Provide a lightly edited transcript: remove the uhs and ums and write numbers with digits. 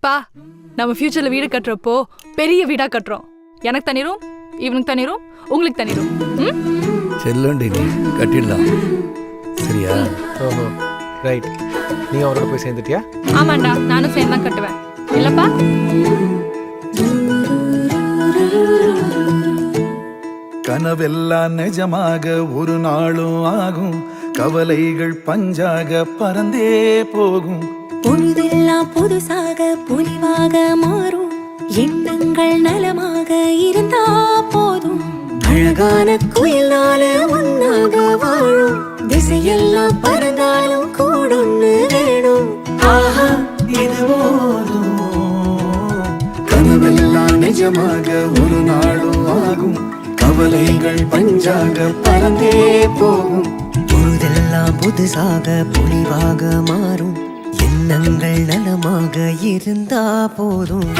பா நம்ம ஃபியூச்சர்ல வீடு கட்டுறப்போ பெரிய வீடா கட்டுறோம். எனக்கு தனி ரூம், இவனுக்கு தனி ரூம், உங்களுக்கு தனி ரூம். செல்லண்டி நீ கட்டிடலாம். சரியா? ஓஹோ ரைட். நீ அவரோட போய் சேர்ந்துட்டியா? ஆமாண்டா, நானும் சேர்ந்து தான் கட்டுவேன். இல்லப்பா? கனவெல்லாம் நிஜமாக ஒரு நாளும் ஆகும், கவலைகள் பஞ்சாக பறந்தே போகும். பொழுதெல்லாம் புதுசாக பொலிவாக மாறும், எண்ணங்கள் நலமாக இருந்தா போதும். அழகான குயிலால ஒன்னாக வாழும், திசையெல்லாம் பறந்தாலும் கூடொன்னு வேணும். ஆஹா இது போதும். கனவெல்லாம் நிஜமாக ஒரு நாளும் ஆகும், கவலைகள் பஞ்சாக பறந்தே போகும். பொழுதெல்லாம் புதுசாக பொலிவாக மாறும், எண்ணங்கள் நலமாக இருந்தா போதும்.